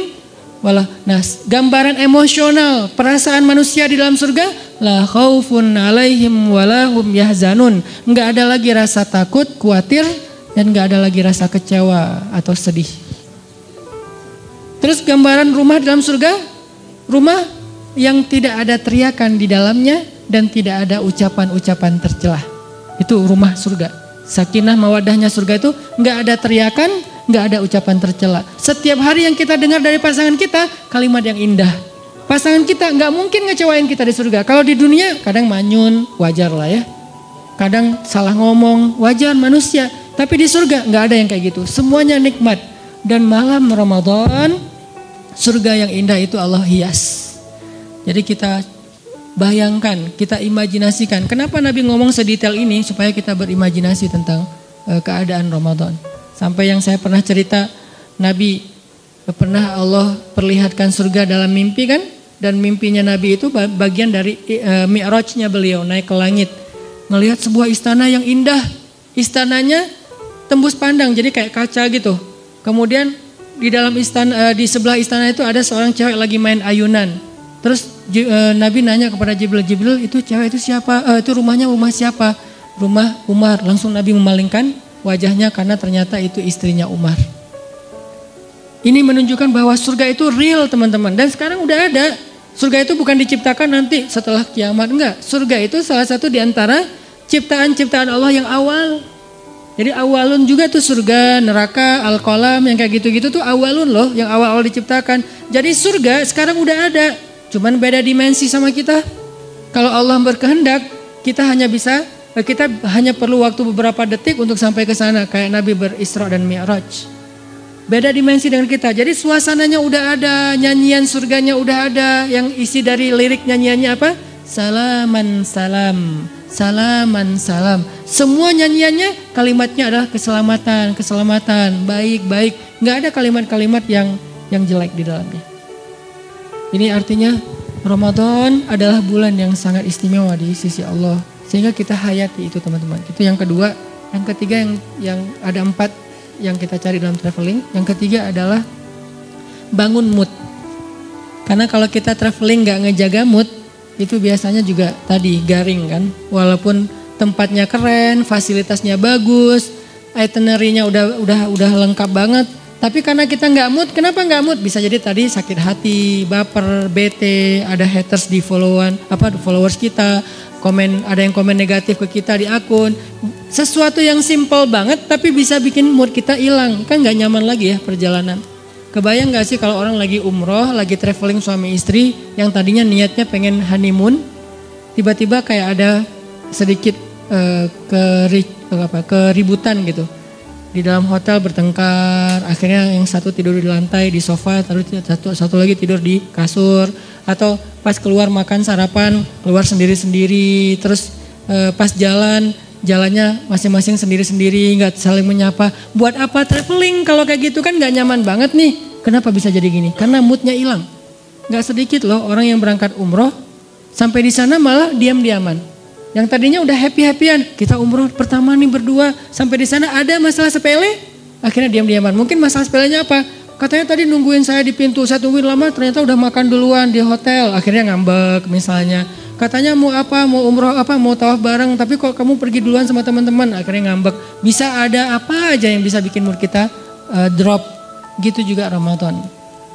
wala. Nah, gambaran emosional perasaan manusia di dalam surga, la khaufun alaihim wala hum yahzanun. Nggak ada lagi rasa takut, khawatir, dan nggak ada lagi rasa kecewa atau sedih. Terus gambaran rumah dalam surga, rumah yang tidak ada teriakan di dalamnya dan tidak ada ucapan-ucapan tercelah. Itu rumah surga. Sakinah mawadahnya surga itu nggak ada teriakan, nggak ada ucapan tercela. Setiap hari yang kita dengar dari pasangan kita kalimat yang indah. Pasangan kita nggak mungkin ngecewain kita di surga. Kalau di dunia kadang manyun, wajar lah ya. Kadang salah ngomong, wajar manusia. Tapi di surga nggak ada yang kayak gitu. Semuanya nikmat. Dan malam Ramadan, surga yang indah itu Allah hias. Jadi kita bayangkan, kita imajinasikan. Kenapa Nabi ngomong sedetail ini? Supaya kita berimajinasi tentang keadaan Ramadan. Sampai yang saya pernah cerita, Nabi pernah Allah perlihatkan surga dalam mimpi kan? Dan mimpinya Nabi itu bagian dari mi'rajnya beliau, naik ke langit. Ngelihat sebuah istana yang indah. Istananya tembus pandang, jadi kayak kaca gitu. Kemudian di dalam istana, di sebelah istana itu ada seorang cewek lagi main ayunan. Terus Nabi nanya kepada Jibril, itu cewek itu siapa? Itu rumah siapa? Rumah Umar. Langsung Nabi memalingkan wajahnya karena ternyata itu istrinya Umar. Ini menunjukkan bahwa surga itu real teman-teman. Dan sekarang udah ada. Surga itu bukan diciptakan nanti setelah kiamat. Enggak. Surga itu salah satu di antara ciptaan-ciptaan Allah yang awal. Jadi awalun juga tuh surga, neraka, al-qalam yang kayak gitu-gitu tuh awalun loh. Yang awal-awal diciptakan. Jadi surga sekarang udah ada. Cuman beda dimensi sama kita. Kalau Allah berkehendak, kita hanya perlu waktu beberapa detik untuk sampai ke sana. Kayak Nabi berisra dan mi'raj. Beda dimensi dengan kita. Jadi suasananya udah ada, nyanyian surganya udah ada. Yang isi dari lirik nyanyiannya apa? Salaman salam, salaman salam. Semua nyanyiannya kalimatnya adalah keselamatan, keselamatan, baik-baik. Nggak ada kalimat-kalimat yang jelek di dalamnya. Ini artinya Ramadan adalah bulan yang sangat istimewa di sisi Allah. Sehingga kita hayati itu teman-teman. Itu yang kedua. Yang ketiga yang ada 4 yang kita cari dalam traveling. Yang ketiga adalah bangun mood. Karena kalau kita traveling gak ngejaga mood, itu biasanya juga tadi garing kan. Walaupun tempatnya keren, fasilitasnya bagus, itinerary-nya udah lengkap banget. Tapi karena kita gak mood, kenapa gak mood? Bisa jadi tadi sakit hati, baper, bete, ada haters di followers kita. Ada yang komen negatif ke kita di akun. Sesuatu yang simple banget tapi bisa bikin mood kita hilang. Kan gak nyaman lagi ya perjalanan. Kebayang gak sih kalau orang lagi umroh, lagi traveling suami istri, yang tadinya niatnya pengen honeymoon, tiba-tiba kayak ada sedikit keributan gitu. Di dalam hotel bertengkar, akhirnya yang satu tidur di lantai di sofa, satu lagi tidur di kasur. Atau pas keluar makan sarapan, keluar sendiri-sendiri, terus pas jalannya masing-masing sendiri-sendiri, nggak saling menyapa. Buat apa traveling kalau kayak gitu kan nggak nyaman banget nih. Kenapa bisa jadi gini? Karena moodnya hilang. Nggak sedikit loh orang yang berangkat umroh, sampai di sana malah diam-diaman. Yang tadinya udah happy-happyan, kita umroh pertama nih berdua, sampai di sana ada masalah sepele, akhirnya diam-diaman. Mungkin masalah sepelenya apa? Katanya tadi nungguin saya di pintu, saya tungguin lama ternyata udah makan duluan di hotel. Akhirnya ngambek misalnya. Katanya mau apa, mau umroh apa, mau tawaf bareng. Tapi kok kamu pergi duluan sama teman-teman, akhirnya ngambek. Bisa ada apa aja yang bisa bikin mood kita drop. Gitu juga Ramadan.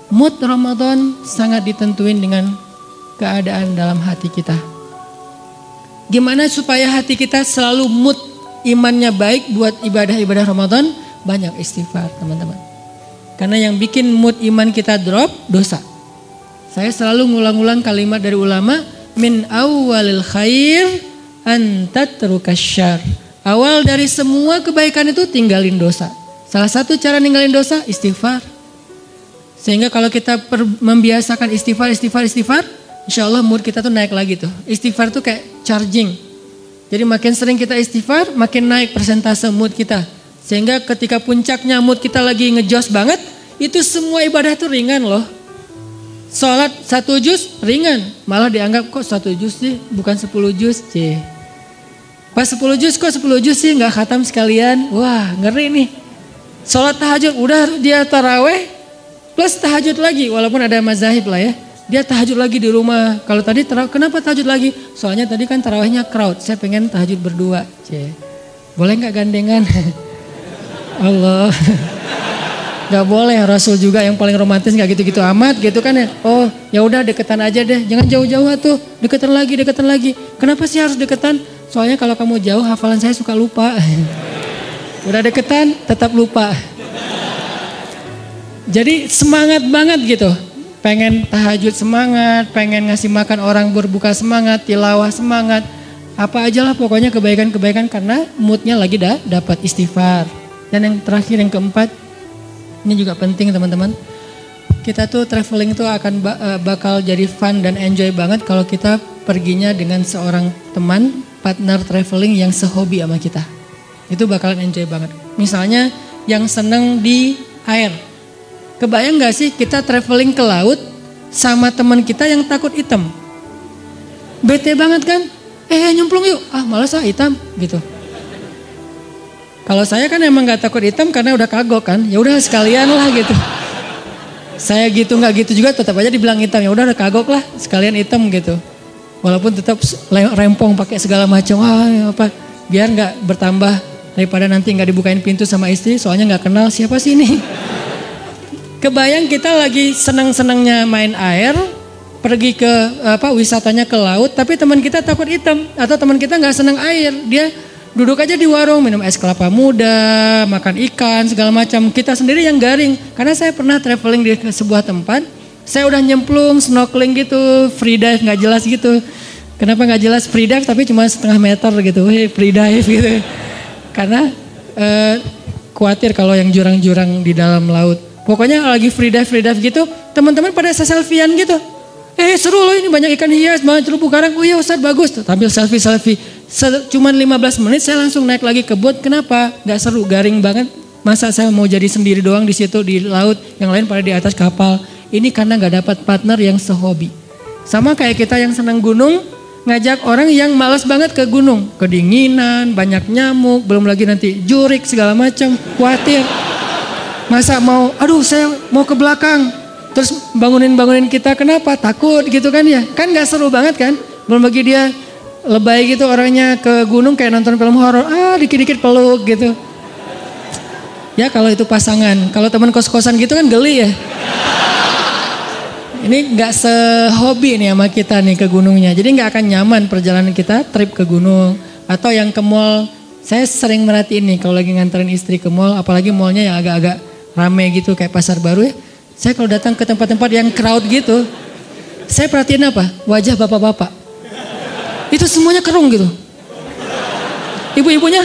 Mood Ramadan sangat ditentuin dengan keadaan dalam hati kita. Gimana supaya hati kita selalu mood imannya baik buat ibadah-ibadah Ramadan? Banyak istighfar teman-teman. Karena yang bikin mood iman kita drop, dosa. Saya selalu ngulang-ulang kalimat dari ulama, min awwalil khair an tatrukas syarr. Awal dari semua kebaikan itu tinggalin dosa. Salah satu cara ninggalin dosa, istighfar. Sehingga kalau kita membiasakan istighfar, insya Allah mood kita tuh naik lagi tuh. Istighfar tuh kayak charging. Jadi makin sering kita istighfar, makin naik persentase mood kita. Sehingga ketika puncaknya mood kita lagi ngejos banget, itu semua ibadah tuh ringan loh. Sholat 1 juz ringan, malah dianggap kok 1 juz sih, bukan 10 juz. Pas 10 juz kok 10 juz sih nggak khatam sekalian, wah ngeri nih. Sholat tahajud udah dia taraweh plus tahajud lagi, walaupun ada mazahib lah ya. Dia tahajud lagi di rumah. Kalau tadi kenapa tahajud lagi? Soalnya tadi kan tarawehnya crowd, saya pengen tahajud berdua. Boleh nggak gandengan? Allah, nggak boleh. Rasul juga yang paling romantis nggak gitu-gitu amat gitu kan ya. Oh ya udah deketan aja deh, jangan jauh-jauh tuh, deketan lagi. Kenapa sih harus deketan? Soalnya kalau kamu jauh hafalan saya suka lupa. Udah deketan tetap lupa. Jadi semangat banget gitu. Pengen tahajud semangat, pengen ngasih makan orang berbuka semangat, tilawah semangat. Apa aja lah pokoknya kebaikan-kebaikan karena moodnya lagi dapat istighfar. Dan yang terakhir yang keempat, ini juga penting teman-teman. Kita tuh traveling tuh akan bakal jadi fun dan enjoy banget kalau kita perginya dengan seorang teman, partner traveling yang sehobi sama kita. Itu bakalan enjoy banget. Misalnya yang seneng di air. Kebayang gak sih kita traveling ke laut sama teman kita yang takut hitam? Bete banget kan? Nyemplung yuk. Malas hitam gitu. Kalau saya kan emang gak takut hitam karena udah kagok kan. Ya udah sekalian lah gitu. Saya gitu gak gitu juga tetap aja dibilang hitam. Ya udah kagok lah sekalian hitam gitu. Walaupun tetap rempong pakai segala macam. Biar gak bertambah daripada nanti gak dibukain pintu sama istri. Soalnya gak kenal siapa sih ini. Kebayang kita lagi senang-senangnya main air, pergi ke wisatanya ke laut, tapi teman kita takut hitam atau teman kita nggak senang air, dia duduk aja di warung minum es kelapa muda, makan ikan segala macam. Kita sendiri yang garing, karena saya pernah traveling di sebuah tempat, saya udah nyemplung, snorkeling gitu, free dive nggak jelas gitu. Kenapa nggak jelas free dive tapi cuma setengah meter gitu, free dive gitu. Karena khawatir kalau yang jurang-jurang di dalam laut. Pokoknya lagi free dive gitu, teman-teman pada selfiean gitu. Seru loh ini banyak ikan hias, banyak terumbu karang. Oh iya Ustaz bagus, tampil selfie. Cuman 15 menit saya langsung naik lagi ke boat. Kenapa? Gak seru, garing banget. Masa saya mau jadi sendiri doang di situ di laut, yang lain pada di atas kapal. Ini karena gak dapat partner yang sehobi. Sama kayak kita yang senang gunung, ngajak orang yang malas banget ke gunung. Kedinginan, banyak nyamuk, belum lagi nanti jurik segala macam, khawatir. Masa saya mau ke belakang, terus bangunin kita, kenapa? Takut gitu kan ya, kan gak seru banget kan, belum lagi dia lebay gitu orangnya ke gunung kayak nonton film horor, dikit-dikit peluk gitu. Ya kalau itu pasangan, kalau teman kos-kosan gitu kan geli ya. Ini gak sehobi nih sama kita nih ke gunungnya, jadi gak akan nyaman perjalanan kita trip ke gunung. Atau yang ke mall, saya sering merhatiin nih kalau lagi nganterin istri ke mall, apalagi mallnya yang agak-agak rame gitu kayak pasar baru ya. Saya kalau datang ke tempat-tempat yang crowd gitu, saya perhatiin apa? Wajah bapak-bapak. Itu semuanya kerung gitu. Ibu-ibunya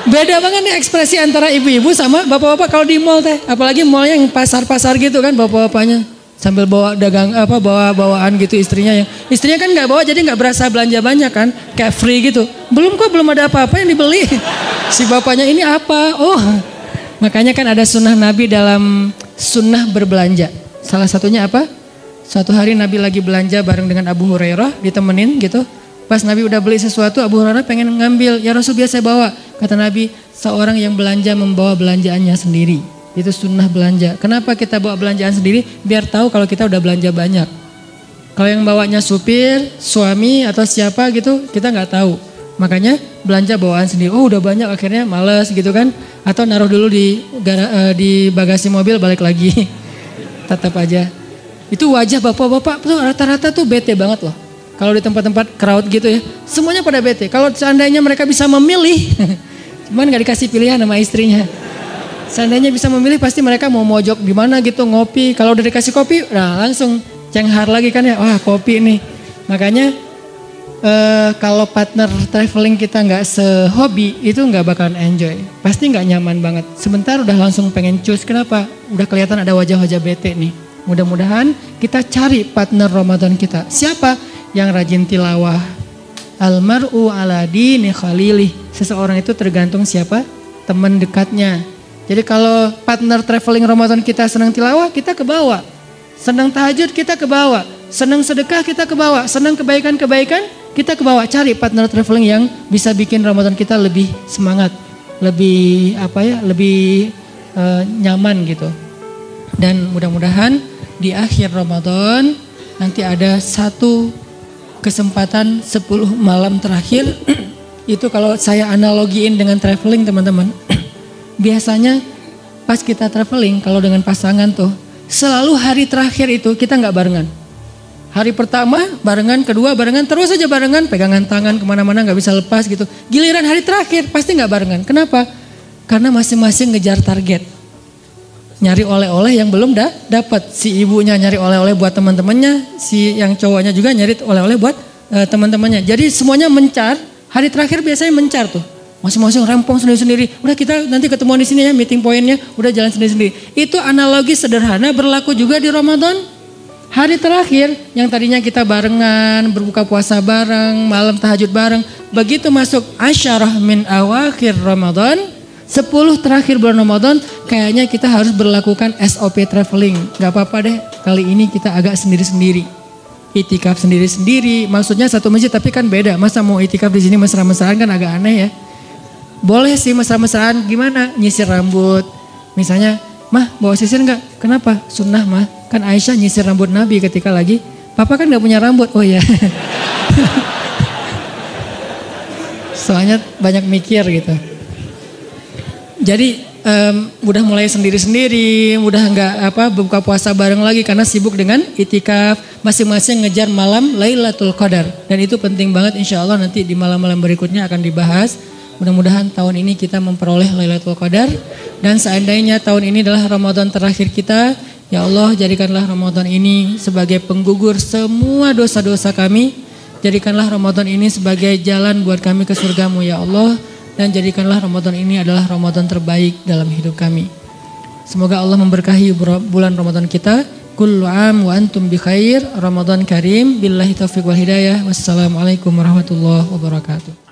beda banget nih ekspresi antara ibu-ibu sama bapak-bapak kalau di mall teh. Apalagi mallnya yang pasar-pasar gitu kan, bapak-bapaknya sambil bawa dagang bawa bawaan gitu istrinya kan nggak bawa, jadi nggak berasa belanja banyak kan, kayak free gitu. Belum ada apa-apa yang dibeli. Si bapaknya ini apa? Makanya kan ada sunnah Nabi dalam sunnah berbelanja. Salah satunya apa? Suatu hari Nabi lagi belanja bareng dengan Abu Hurairah, ditemenin gitu. Pas Nabi udah beli sesuatu, Abu Hurairah pengen ngambil. Ya Rasul biasa bawa. Kata Nabi, seorang yang belanja membawa belanjaannya sendiri. Itu sunnah belanja. Kenapa kita bawa belanjaan sendiri? Biar tahu kalau kita udah belanja banyak. Kalau yang bawanya supir, suami atau siapa gitu, kita nggak tahu. Makanya belanja bawaan sendiri. Udah banyak akhirnya males gitu kan. Atau naruh dulu di bagasi mobil balik lagi. Tetap aja. Itu wajah bapak-bapak tuh rata-rata tuh bete banget loh. Kalau di tempat-tempat crowd gitu ya. Semuanya pada bete. Kalau seandainya mereka bisa memilih. Cuman gak dikasih pilihan sama istrinya. Seandainya bisa memilih pasti mereka mau mojok di mana gitu ngopi. Kalau udah dikasih kopi langsung cenghar lagi kan ya. Wah kopi nih. Makanya kalau partner traveling kita nggak sehobi itu nggak bakalan enjoy, pasti nggak nyaman banget. Sebentar udah langsung pengen cus, kenapa? Udah kelihatan ada wajah-wajah bete nih. Mudah-mudahan kita cari partner Ramadan kita. Siapa yang rajin tilawah? Almar'u ala dini khalilih. Seseorang itu tergantung siapa teman dekatnya. Jadi kalau partner traveling Ramadan kita senang tilawah, kita ke bawah. Senang tahajud kita ke bawah. Senang sedekah kita ke bawah. Senang kebaikan-kebaikan kita ke bawah. Cari partner traveling yang bisa bikin Ramadan kita lebih semangat, lebih lebih nyaman gitu. Dan mudah-mudahan di akhir Ramadan nanti ada satu kesempatan 10 malam terakhir. Itu kalau saya analogiin dengan traveling teman-teman. Biasanya pas kita traveling kalau dengan pasangan tuh selalu hari terakhir itu kita nggak barengan. Hari pertama barengan, kedua barengan, terus aja barengan, pegangan tangan kemana-mana nggak bisa lepas gitu. Giliran hari terakhir pasti nggak barengan. Kenapa? Karena masing-masing ngejar target. Nyari oleh-oleh yang belum dapat. Si ibunya nyari oleh-oleh buat teman-temannya, si yang cowoknya juga nyari oleh-oleh buat teman-temannya. Jadi semuanya mencar. Hari terakhir biasanya mencar tuh. Masing-masing rempong sendiri-sendiri. Udah kita nanti ketemuan di sini ya, meeting pointnya. Udah jalan sendiri-sendiri. Itu analogi sederhana berlaku juga di Ramadan. Hari terakhir yang tadinya kita barengan, berbuka puasa bareng, malam tahajud bareng. Begitu masuk asyarah min awakhir Ramadan, 10 terakhir bulan Ramadan, kayaknya kita harus berlakukan SOP traveling. Gak apa-apa deh, kali ini kita agak sendiri-sendiri. Itikaf sendiri-sendiri, maksudnya satu masjid tapi kan beda. Masa mau itikaf di sini mesra-mesraan kan agak aneh ya. Boleh sih mesra-mesraan, gimana? Nyisir rambut. Misalnya, mah bawa sisir enggak? Kenapa? Sunnah mah. Kan Aisyah nyisir rambut Nabi ketika lagi, papa kan gak punya rambut. Oh ya. Soalnya banyak mikir gitu. Jadi udah mulai sendiri-sendiri, udah nggak buka puasa bareng lagi karena sibuk dengan itikaf, masing-masing ngejar malam Lailatul Qadar. Dan itu penting banget, insya Allah nanti di malam-malam berikutnya akan dibahas. Mudah-mudahan tahun ini kita memperoleh Lailatul Qadar, dan seandainya tahun ini adalah Ramadan terakhir kita, ya Allah jadikanlah Ramadan ini sebagai penggugur semua dosa-dosa kami. Jadikanlah Ramadan ini sebagai jalan buat kami ke surgamu ya Allah. Dan jadikanlah Ramadan ini adalah Ramadan terbaik dalam hidup kami. Semoga Allah memberkahi bulan Ramadan kita. Kullu am wa antum bi khair. Ramadan karim. Billahi taufiq wal hidayah. Wassalamualaikum warahmatullahi wabarakatuh.